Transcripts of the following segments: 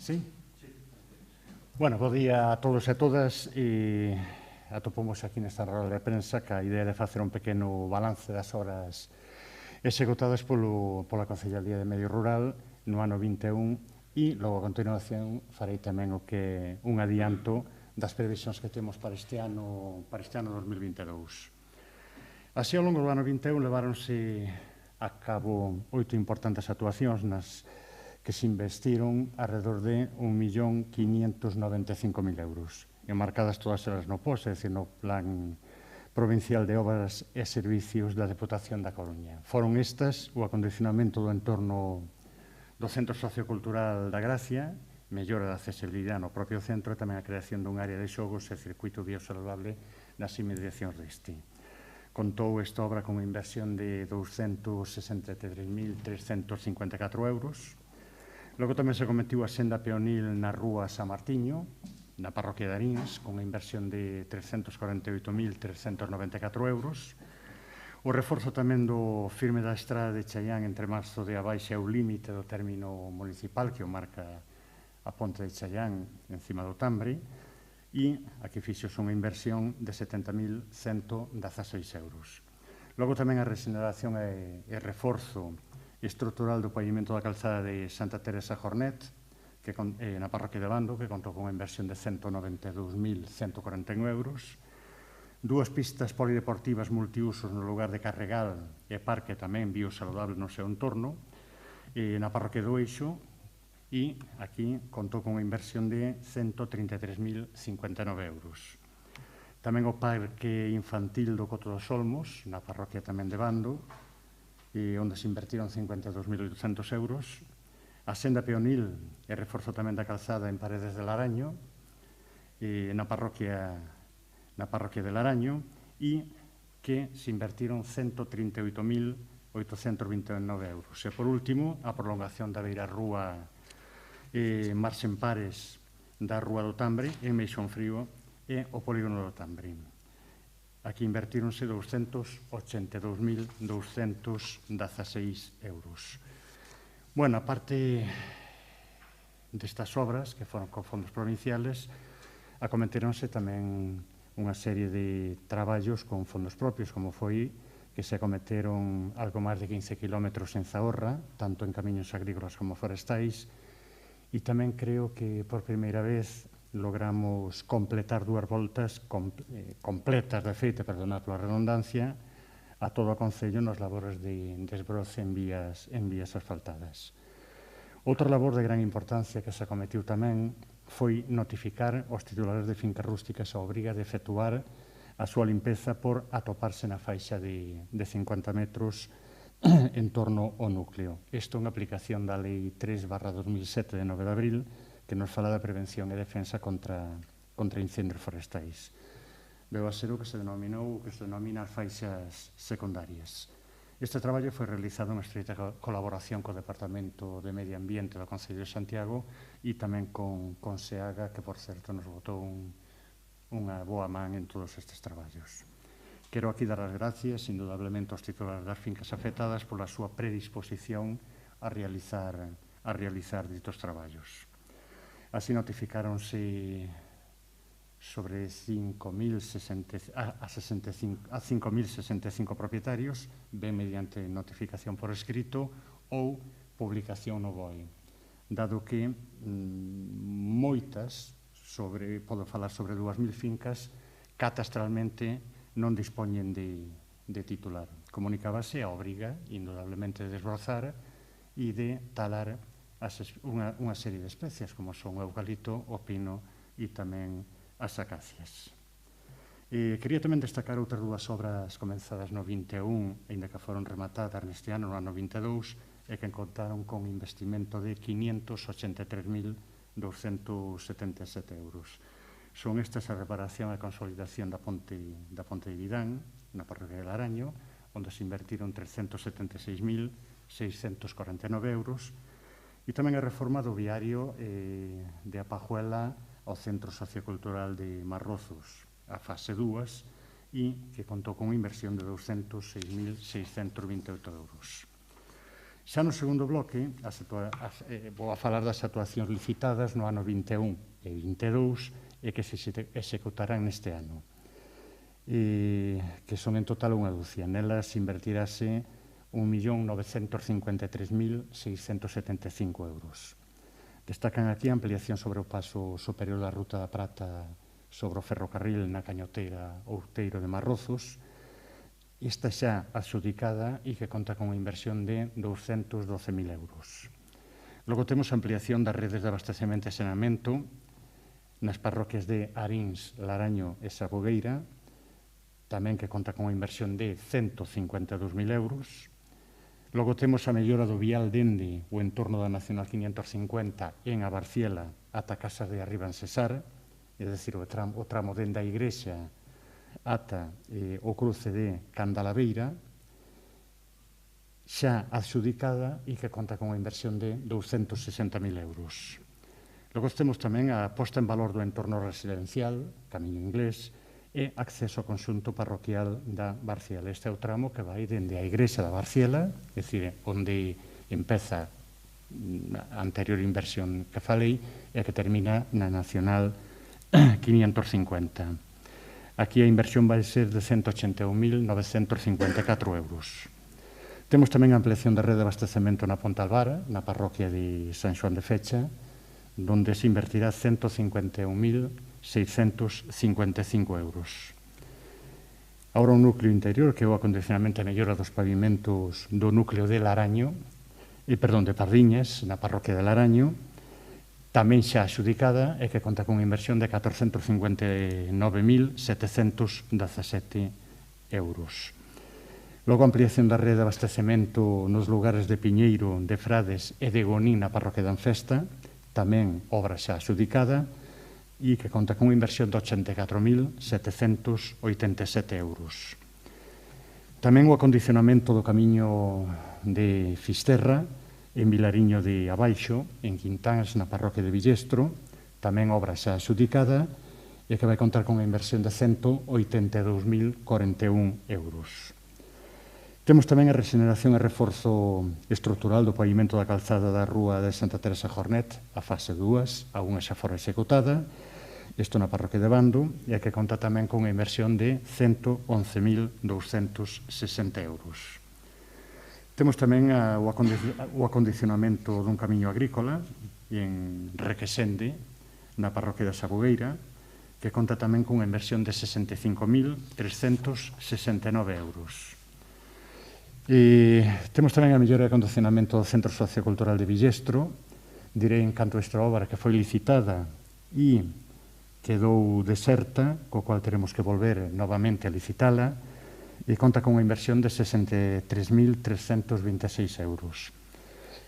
Sí? Bueno, bo día a todos e a todas. Atopamos aquí nesta roda de prensa que a idea de facer un pequeno balance das obras executadas pola Concellería de Medio Rural no ano 21 e logo a continuación farei tamén o que un adianto das previsións que temos para este ano 2022. Así, ao longo do ano 21 leváronse a cabo 8 importantes actuacións nas que se investiron alrededor de 1.595.000 euros, enmarcadas todas elas no POS, é dicir, no Plan Provincial de Obras e Servicios da Deputación da Coruña. Foron estas o acondicionamento do entorno do Centro Sociocultural da Gracia, mellora da accesibilidade no propio centro e tamén a creación dun área de xogos e circuito biosalvable nas inmediacións deste. Contou esta obra con unha inversión de 263.354 euros. Logo tamén se cometiu a senda peonil na Rúa San Martiño, na parroquia de Aríns, con unha inversión de 348.394 euros. O reforzo tamén do firme da estrada de Chaián entre Marzo de Abaixa e o límite do término municipal que o marca a ponte de Chaián encima do Tambre, e aquí fixos unha inversión de 70.116 euros. Logo tamén a regeneración e reforzo estrutural do pavimento da calzada de Santa Teresa Jornet, na parroquia de Bando, que contou con unha inversión de 192.141 euros. Dúas pistas polideportivas multiusos no lugar de Carregal e parque tamén biosaludable no seu entorno, na parroquia do Eixo, e aquí contou con unha inversión de 133.059 euros. Tamén o parque infantil do Coto dos Olmos, na parroquia tamén de Bando, onde se invertiron 52.800 euros. A senda peonil e reforzo tamén da calzada en Paredes de Laraño, na parroquia de Laraño, e que se invertiron 138.829 euros. E, por último, a prolongación da beirarrúa Marx en Pares da Rúa do Tambre, en Meixonfrío, e o polígono do Tambre. Aquí invertíronse 282.216 euros. Bueno, a parte destas obras, que foron con fondos provinciales, acometeronse tamén unha serie de traballos con fondos propios, como foi que se acometeron algo máis de 15 kilómetros en Zahorra, tanto en camiños agrícolas como forestais, e tamén creo que por primeira vez logramos completar dúas voltas completas, de feito, perdonad pola redundancia, a todo o Concello nas labores de desbroce en vías asfaltadas. Outra labor de gran importancia que se acometiu tamén foi notificar aos titulares de fincas rústicas a obriga de efectuar a súa limpeza por atoparse na faixa de 50 metros en torno ao núcleo. Isto é unha aplicación da Lei 3/2007 de 9 de abril que nos fala da prevención e defensa contra incendios forestais. Veu a ser o que se denomina as faixas secundarias. Este traballo foi realizado en estreita colaboración co Departamento de Medio Ambiente do Concello de Santiago e tamén con SEAGA, que, por certo, nos botou unha boa man en todos estes traballos. Quero aquí dar as gracias, indudablemente, aos titulares das fincas afectadas pola súa predisposición a realizar ditos traballos. Así notificáronse sobre 5.065 propietarios, ben mediante notificación por escrito ou publicación no BOE, dado que moitas, podo falar sobre 2.000 fincas, catastralmente non dispoñen de titular. Comunicábase a obriga, indudablemente, de desbrozar e de talar unha serie de especies, como son o eucalipto, o pino e tamén as acacias. Quería tamén destacar outras dúas obras comenzadas no 21, ainda que foron rematadas neste ano, no ano 22, e que contaron con investimento de 583.277 euros. Son estas a reparación e consolidación da ponte de Vidán, na parroquia de Laraño, onde se invertiron 376.649 euros, e tamén a reforma do viario de Apajuela ao Centro Sociocultural de Marrozos, a fase 2, e que contou con unha inversión de 206.628 euros. Xa no segundo bloque, vou a falar das actuacións licitadas no ano 21 e 22 e que se executarán neste ano, que son en total unha dúcia. Nelas invertirase 1.953.675 euros. Destacan aquí a ampliación sobre o paso superior da Ruta da Prata sobre o ferrocarril na Cañoteira Outeiro de Marrozos. Esta xa adxudicada e que conta con unha inversión de 212.000 euros. Logo temos a ampliación das redes de abastecemento e saneamento nas parroquias de Arins, Laraño e Sabogueira, tamén que conta con unha inversión de 152.000 euros. Logo temos a mellora do vial dende o entorno da Nacional 550 en Abarciela ata Casas de Arriba en Cesar, é dicir, o tramo dende a igrexa ata o cruce de Candalaveira, xa adxudicada e que conta con unha inversión de 260.000 euros. Logo temos tamén a posta en valor do entorno residencial, Camiño Inglés, e acceso ao conxunto parroquial da Barciela. Este é o tramo que vai dende a igrexa da Barciela, é dicir, onde empeza a anterior inversión que falei e que termina na Nacional 550. Aquí a inversión vai ser de 181.954 euros. Temos tamén a ampliación da rede de abastecemento na Ponta Alvara, na parroquia de San Xoán de Fecha, donde se invertirá 151.655 euros. Ahora o núcleo interior, que é o acondicionamento e mellora dos pavimentos do núcleo de Laraño, de Pardiñas, na parroquia de Laraño, tamén xa adxudicada e que conta con unha inversión de 459.717 euros. Logo, a ampliación da rede de abastecemento nos lugares de Piñeiro, de Frades e de Gonín na parroquia de Anfesta, tamén obra xa adxudicada e que conta con unha inversión de 84.787 euros. Tamén o acondicionamento do camiño de Fisterra, en Vilariño de Abaixo, en Quintáns, na parroquia de Villestro, tamén obra xa adxudicada e que vai contar con unha inversión de 182.041 euros. Temos tamén a regeneración e reforzo estrutural do pavimento da calzada da Rúa de Santa Teresa Jornet, a fase 2, a unha xa fora executada, isto na parroquia de Bando, e que conta tamén con unha inversión de 111.260 euros. Temos tamén o acondicionamento dun camiño agrícola en Requesende, na parroquia da Sabogueira, que conta tamén cunha inversión de 65.369 euros. Temos tamén a mellora de acondicionamento do Centro Sociocultural de Villestro, direi en canto a esta obra que foi licitada e quedou deserta, co cual teremos que volver novamente a licitala, e conta con unha inversión de 63.326 euros.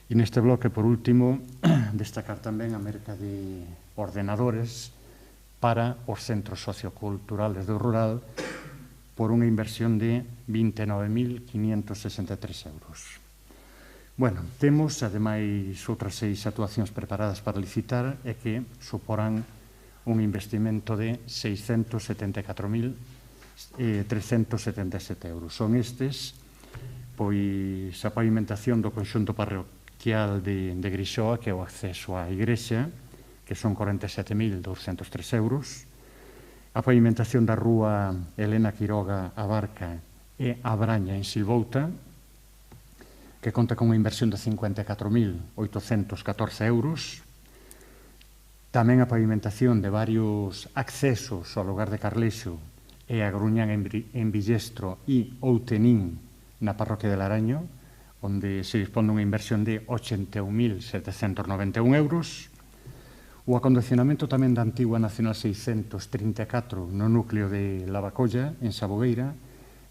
E neste bloque, por último, destacar tamén a merca de ordenadores para os centros socioculturales do rural por unha inversión de 29.563 euros. Bueno, temos, ademais, outras 6 actuacións preparadas para licitar e que suporán un investimento de 674.377 euros. Son estes, pois, a pavimentación do conxunto parroquial de Grixoa, que é o acceso á igrexa, que son 47.203 euros, a pavimentación da rúa Elena Quiroga a Barca e a Braña en Silvouta, que conta con unha inversión de 54.814 euros, tamén a pavimentación de varios accesos ao lugar de Carlexo e a Gruñán en Villestro e Outenín na parroquia de Laraño, onde se dispón dunha inversión de 81.791 euros. O acondicionamento tamén da antigua Nacional 634 no núcleo de Lavacolla, en Sabogueira.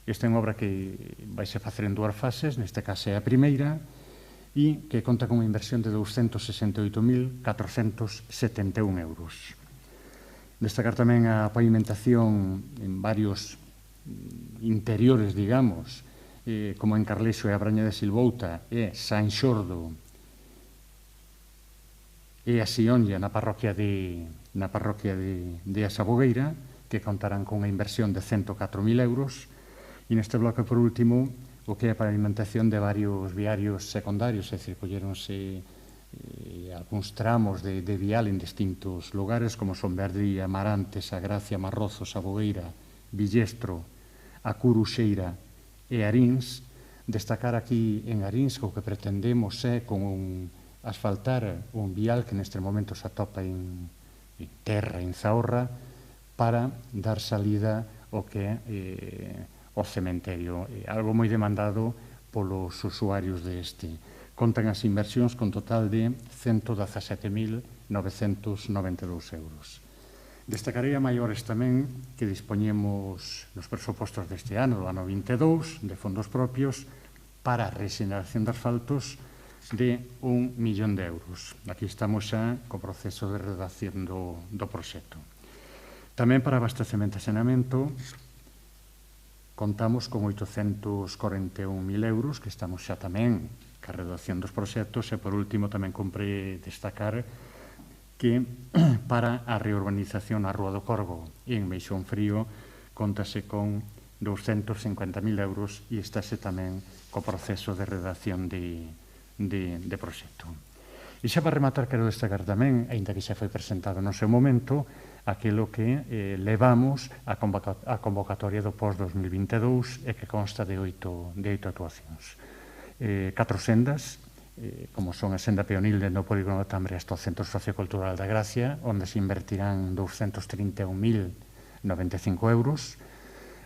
Esta é unha obra que vai se facer en 2 fases, neste caso é a primeira, e que conta con unha inversión de 268.471 euros. Destacar tamén a pavimentación en varios interiores, digamos, como en Carlexo e a Braña de Silvouta e San Xordo e a Sionlla na parroquia de A Sabogueira, que contarán con unha inversión de 104.000 euros. E neste bloque, por último, o que é a pavimentación de varios viarios secundarios, é dicir, colleronse algúns tramos de vial en distintos lugares, como son Verdía, Marantes, A Gracia, Marrozos, A Boeira, Villestro, A Curuxeira e Arins. Destacar aquí en Arins que o que pretendemos é asfaltar un vial que neste momento se atopa en terra, en Zahorra, para dar salida ao que é o cementerio, algo moi demandado polos usuarios deste. Contan as inversións con total de 117.992 euros. Destacarei a maiores tamén que dispoñemos nos presupostos deste ano, do ano 22, de fondos propios, para a rexeneración de asfaltos de 1 millón de euros. Aquí estamos xa co proceso de redacción do proxecto. Tamén para abastecemento e saneamento contamos con 841.000 euros, que estamos xa tamén ca redacción dos proxectos, e por último tamén compre destacar que para a reurbanización na Rúa do Corgo e en Meixón Frío contase con 250.000 euros e estáse tamén co proceso de redacción de proxecto. E xa para rematar quero destacar tamén, aínda que xa foi presentado no seu momento, aquilo que levamos a convocatoria do post-2022 e que consta de 8 actuacións. 4 sendas, como son a senda peonil dentro do polígono de Tambre hasta o Centro Sociocultural da Gracia, onde se invertirán 231.095 euros.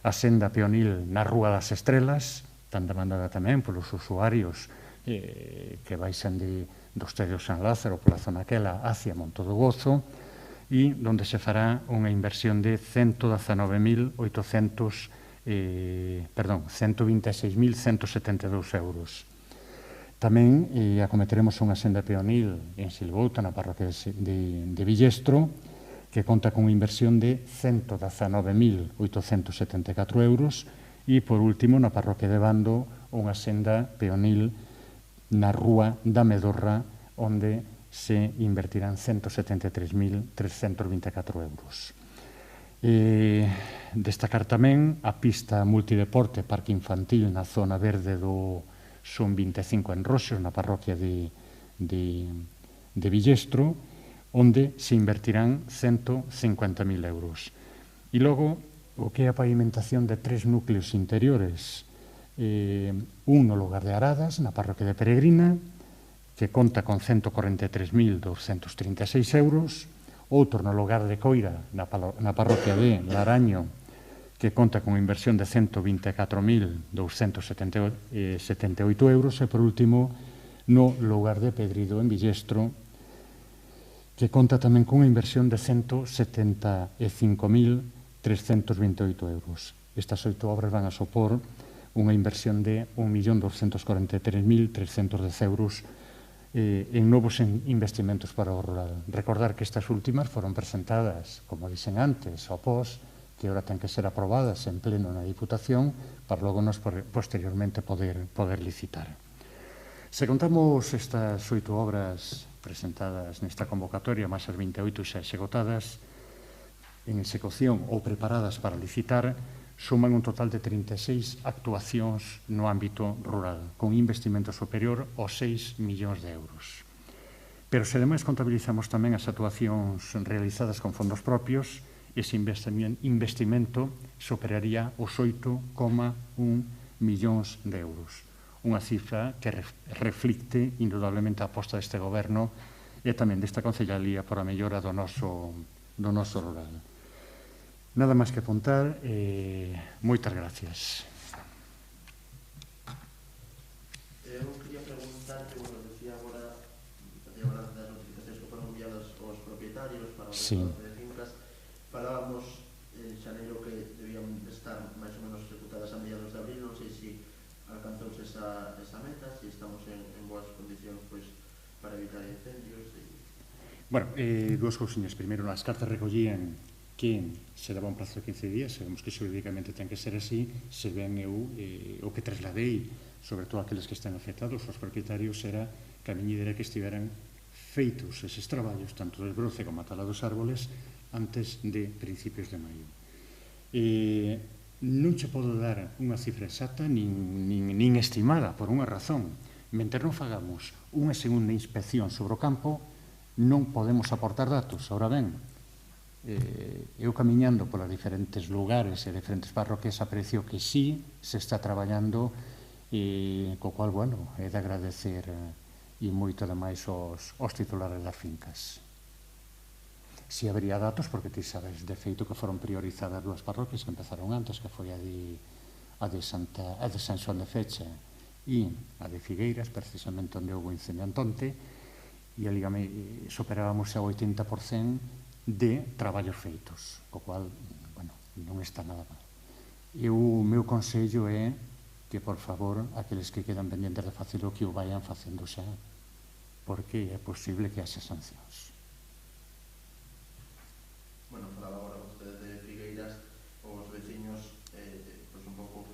A senda peonil na Rúa das Estrelas, tan demandada tamén polos usuarios que baixan do Estadio San Lázaro pola zona aquela hacia Monte do Gozo, e onde se fará unha inversión de 126.172 euros. Tamén acometeremos unha senda peonil en Silvouta, na parroquia de Villestro, que conta con unha inversión de 119.874 euros, e, por último, na parroquia de Bando, unha senda peonil na Rúa da Medorra, onde se invertirán 173.324 euros. Destacar tamén a pista multideporte Parque Infantil na zona verde do Son 25 en Roxos, na parroquia de Villestro, onde se invertirán 150.000 euros. E logo, o que é a pavimentación de 3 núcleos interiores, un no lugar de Aradas, na parroquia de Peregrina, que conta con 143.236 euros, outro no lugar de Coira, na parroquia de Laraño, que conta con inversión de 124.278 euros, e, por último, no lugar de Pedrido, en Villestro, que conta tamén con unha inversión de 175.328 euros. Estas 8 obras van a supor unha inversión de 1.243.310 euros en novos investimentos para o rural. Recordar que estas últimas foron presentadas, como dixen antes, ao POS, que agora ten que ser aprobadas en pleno na Diputación para logo nos posteriormente poder licitar. Se contamos estas 8 obras presentadas nesta convocatoria, máis as 28 xa executadas, en execución ou preparadas para licitar, suman un total de 36 actuacións no ámbito rural, con investimento superior aos 6 millóns de euros. Pero se ademais contabilizamos tamén as actuacións realizadas con fondos propios, ese investimento superaría os 8,1 millóns de euros. Unha cifra que reflicte indudablemente a aposta deste goberno e tamén desta concellalía por a mellora do noso rural. Nada máis que apuntar. Moitas gracias. Eu quería preguntarte, decía agora das notificacións que foron enviadas aos propietarios para o reparto de fincas. Falábamos en xaneiro que debían estar máis ou menos ejecutadas a mediados de abril. Non sei se alcanzouse esa meta, se estamos en boas condicións para evitar incendios. Bueno, dúas cousiñas. Primeiro, as cartas recollían que se daba un prazo de 15 días, sabemos que xurídicamente ten que ser así. Se ben eu, o que trasladei, sobre todo aqueles que están afectados, os propietarios, era que a miña idea que estiveran feitos eses traballos, tanto del broce como a tala dos árboles, antes de principios de maio. non che podo dar unha cifra exacta nin estimada por unha razón. Mentre non fagamos unha segunda inspección sobre o campo, non podemos aportar datos. Ahora ben, eu camiñando polos diferentes lugares e diferentes parroquias aprecio que sí se está traballando, co cual, bueno, é de agradecer e moito ademais aos titulares das fincas. Si habería datos, porque ti sabes de feito que foron priorizadas dúas parroquias que empezaron antes, que foi a de San Xoán de Fecha e a de Figueiras, precisamente onde houve incendio Antonte, e ali superábamos xa o 80% de traballos feitos, co cual, bueno, non está nada mal. E o meu consello é que, por favor, aqueles que quedan pendientes de facelo, que o vayan facendo xa, porque é posible que haxa sancións. Bueno, falaba agora vostede de Figueiras, os veciños, pois un pouco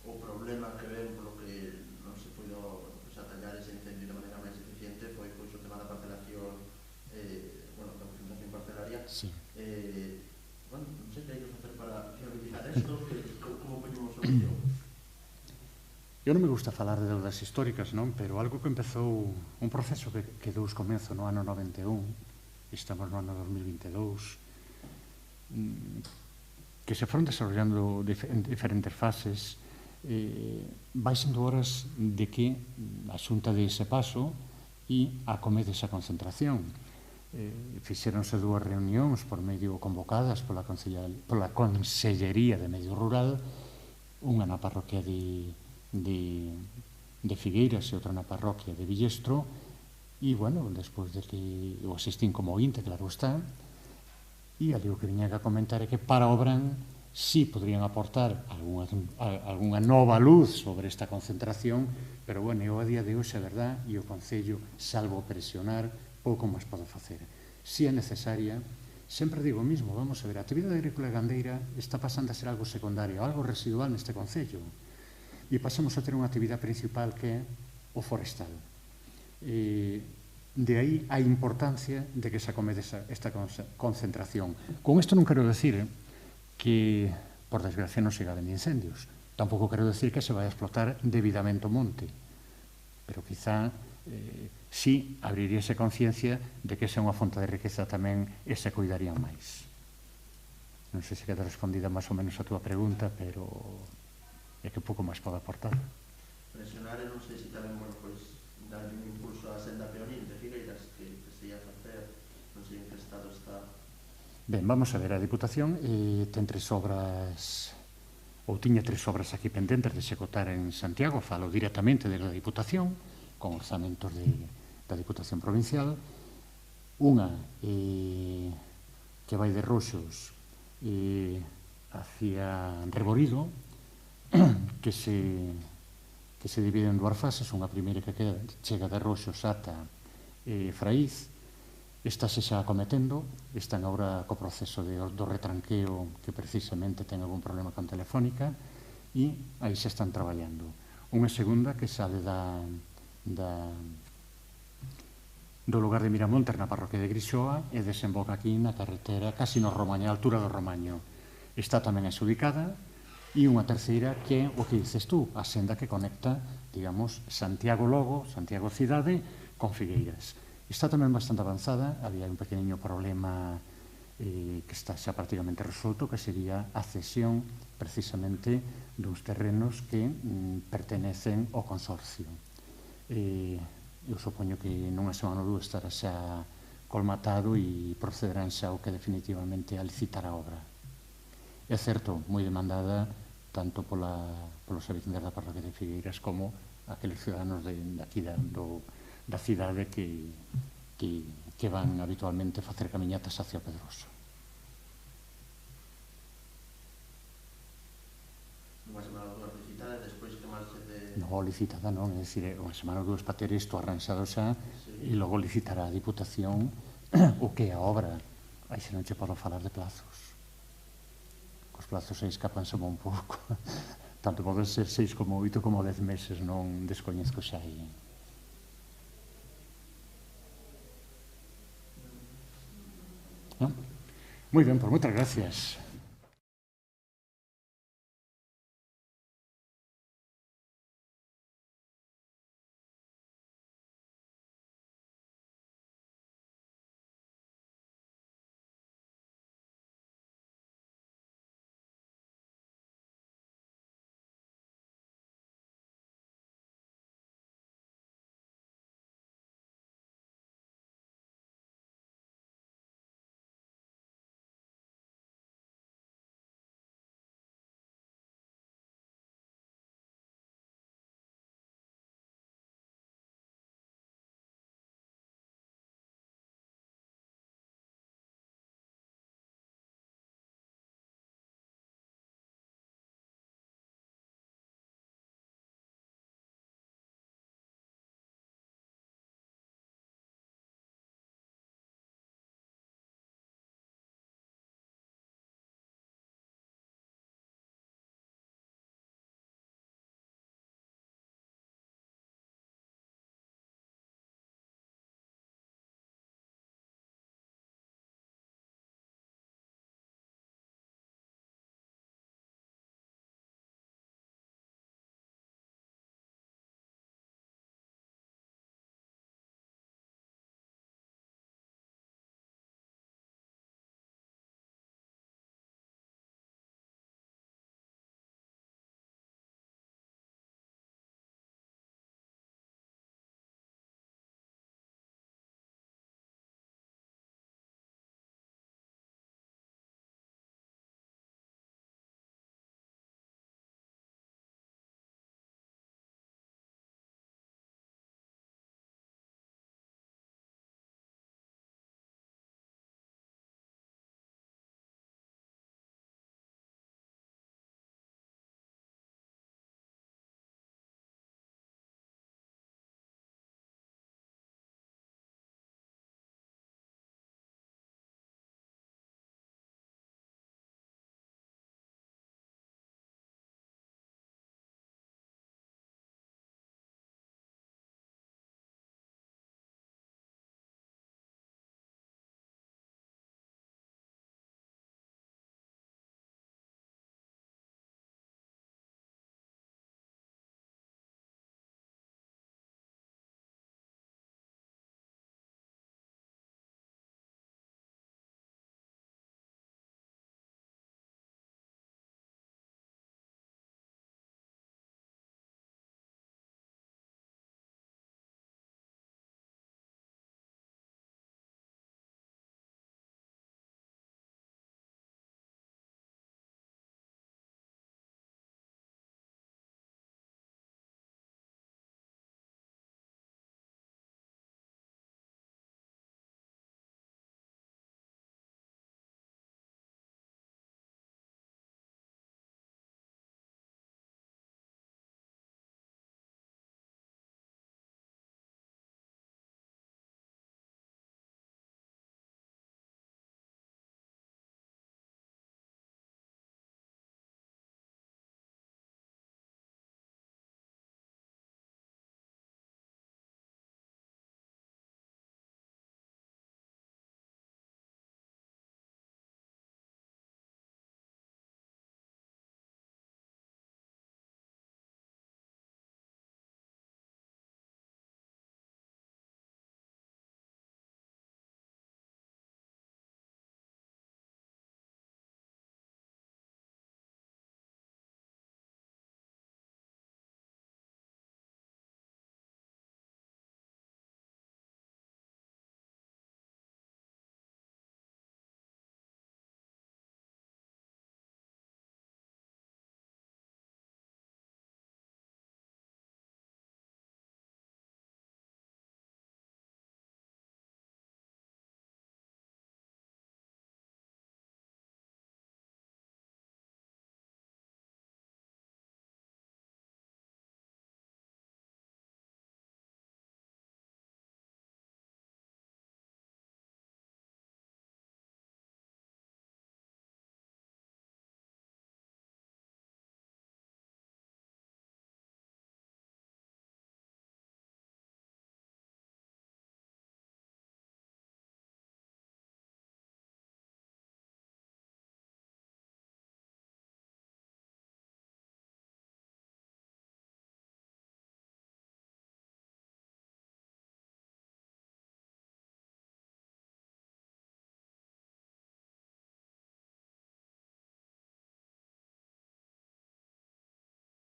o problema que ven polo que non se puido atallar ese incendio de maneira máis eficiente foi pois o tema da parcelación, bueno, da concentración parcelaria. Sí. Bueno, non sei que hai que facer para fiabilizar isto, como poñemos solución? Eu non me gusta falar de deudas históricas, non? Pero algo que empezou, un proceso que deu os comezo no ano 91, estamos no ano 2022, que se foron desarrollando en diferentes fases, vai sendo horas de que a Xunta de ese paso e acomede esa concentración. Fixéronse dúas reunións por medio convocadas pola Consellería de Medio Rural, unha na parroquia de Figueiras e outra na parroquia de Villestro, e, bueno, despois de que o asistín como ointe, claro está, e ali o que viña a comentar é que para o Obrán sí podrían aportar algunha nova luz sobre esta concentración, pero, bueno, eu a día de hoxe, a verdad, e o Concello, salvo presionar, pouco máis podo facer. Si é necesaria, sempre digo o mismo, vamos a ver, a actividade agrícola e gandeira está pasando a ser algo secundario, algo residual neste Concello, e pasamos a ter unha actividade principal que é o forestal. De aí a importancia de que se acomede esta concentración. Con isto non quero decir que, por desgracia, non siga habendo incendios. Tampouco quero decir que se vai a explotar debidamente o monte. Pero quizá sí abriríase conciencia de que esa é unha fonte de riqueza tamén e se cuidarían máis. Non sei se queda respondida máis ou menos a túa pregunta, pero é que pouco máis podo aportar. Presionar, non sei se tamén, bueno, pois, darlle un impulso á senda peonil de Figueiras, que se ia facer, non sei en que estado está. Ben, vamos a ver, a Diputación ten 3 obras, ou tiña 3 obras aquí pendentes de executar en Santiago, falo directamente de la Diputación, con orzamentos da Diputación Provincial, unha que vai de Roxos hacia Reborido, que se divide en 2 fases, unha primeira que chega de Roxos ata Fraiz, está se xa acometendo, están agora co proceso do retranqueo que precisamente ten algún problema con Telefónica e aí xa están traballando. Unha segunda que sale do lugar de Miramontes na parroquia de Grixoa e desemboca aquí na carretera casi no Romaño, a altura do Romaño. Está tamén exudicada. E unha terceira que é o que dices tú, a senda que conecta, digamos, Santiago Logo, Santiago Cidade, con Figueiras. Está tamén bastante avanzada, había un pequeniño problema que está xa prácticamente resolto, que sería a cesión precisamente dos terrenos que pertenecen ao consorcio. Eu supoño que nunha semana ou dúas estará xa colmatado e procederán xa o que definitivamente a licitar a obra. É certo, moi demandada tanto polos habitantes da parroquia de Figueiras como aqueles ciudadanos daqui da cidade que van habitualmente facer camiñatas hacia o Pedroso. Unha semana ou dúas licitada e despois que marche de... Non, licitada non, é dicir, unha semana ou dúas para ter isto arranxado xa e logo licitará a Diputación o que é a obra. Aí se non che podo falar de plazos. Os plazos aí escapanse un pouco. Tanto poden ser 6 como 8 como 10 meses, non descoñezco xa aí. Moi ben, pois moitas gracias.